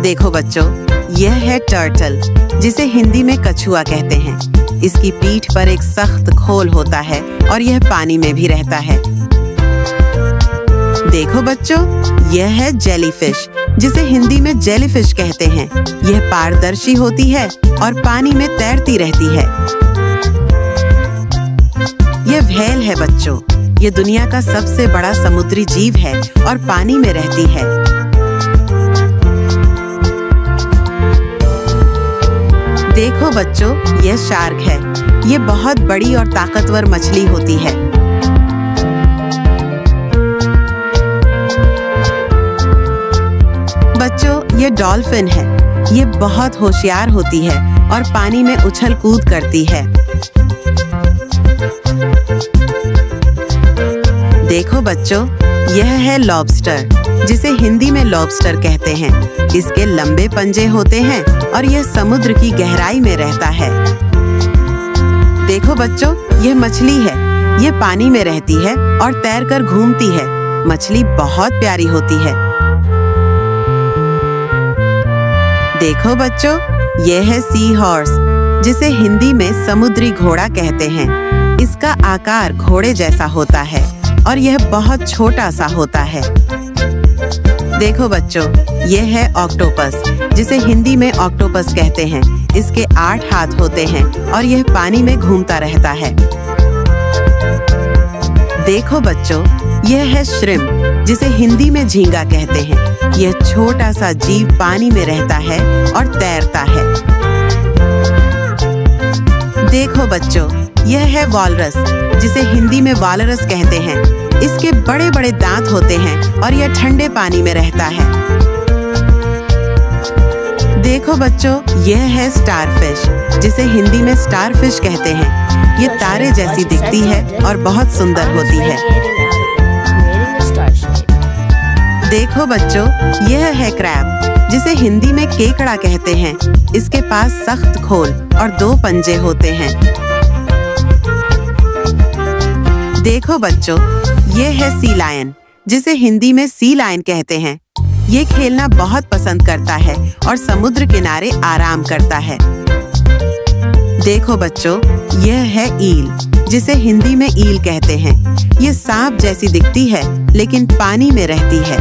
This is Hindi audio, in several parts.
देखो बच्चों, यह है टर्टल, जिसे हिंदी में कछुआ कहते हैं। इसकी पीठ पर एक सख्त खोल होता है और यह पानी में भी रहता है। देखो बच्चों, यह है जेलीफिश, जिसे हिंदी में जेलीफिश कहते हैं। यह पारदर्शी होती है और पानी में तैरती रहती है। यह व्हेल है बच्चों। यह दुनिया का सबसे बड़ा समुद्री जीव है और पानी में रहती है। देखो बच्चों, यह शार्क है। यह बहुत बड़ी और ताकतवर मछली होती है। बच्चों, यह डॉल्फिन है। यह बहुत होशियार होती है और पानी में उछल कूद करती है। देखो बच्चों, यह है लॉबस्टर, जिसे हिंदी में लॉबस्टर कहते हैं। इसके लंबे पंजे होते हैं और यह समुद्र की गहराई में रहता है। देखो बच्चों, यह मछली है। यह पानी में रहती है और तैरकर घूमती है। मछली बहुत प्यारी होती है। देखो बच्चों, यह है सी हॉर्स, जिसे हिंदी में समुद्री घोड़ा कहते हैं। इसका आकार घोड़े जैसा होता है और यह बहुत छोटा सा होता है। देखो बच्चों, यह है ऑक्टोपस, जिसे हिंदी में ऑक्टोपस कहते हैं। इसके 8 हाथ होते हैं और यह पानी में घूमता रहता है। देखो बच्चों, यह है श्रिम्प, जिसे हिंदी में झींगा कहते हैं। यह छोटा सा जीव पानी में रहता है और तैरता है। देखो बच्चों, यह है वॉलरस, जिसे हिंदी में वालरस कहते हैं। इसके बड़े बड़े दांत होते हैं और यह ठंडे पानी में रहता है। देखो बच्चों, यह है स्टारफिश, जिसे हिंदी में स्टारफिश कहते हैं। यह तारे जैसी दिखती है और बहुत सुंदर होती है। देखो बच्चों, यह है क्रैब, जिसे हिंदी में केकड़ा कहते हैं। इसके पास सख्त खोल और 2 पंजे होते हैं। देखो बच्चों, यह है सी लायन, जिसे हिंदी में सी लायन कहते हैं। ये खेलना बहुत पसंद करता है और समुद्र किनारे आराम करता है। देखो बच्चों, यह है ईल, जिसे हिंदी में ईल कहते हैं। ये सांप जैसी दिखती है लेकिन पानी में रहती है।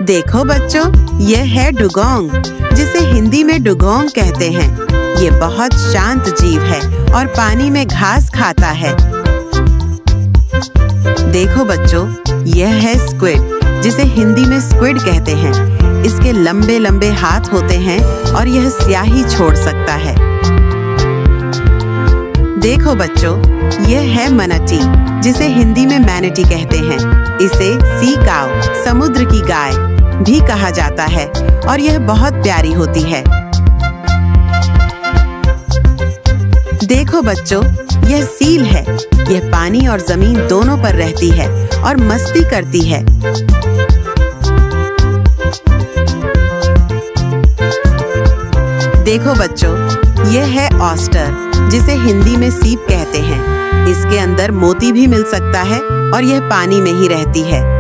देखो बच्चों, यह है डुगोंग, जिसे हिंदी में डुगोंग कहते हैं। ये बहुत शांत जीव है और पानी में घास खाता है। देखो बच्चों, यह है स्क्विड, जिसे हिंदी में स्क्विड कहते हैं। इसके लंबे लंबे हाथ होते हैं और यह स्याही छोड़ सकता है। देखो बच्चों, यह है मनटी, जिसे हिंदी में मैनेटी कहते हैं। इसे सी काऊ, समुद्र की गाय भी कहा जाता है और यह बहुत प्यारी होती है। देखो बच्चों, यह सील है। यह पानी और जमीन दोनों पर रहती है और मस्ती करती है। देखो बच्चों, यह है ऑस्टर, जिसे हिंदी में सीप कहते हैं। इसके अंदर मोती भी मिल सकता है और यह पानी में ही रहती है।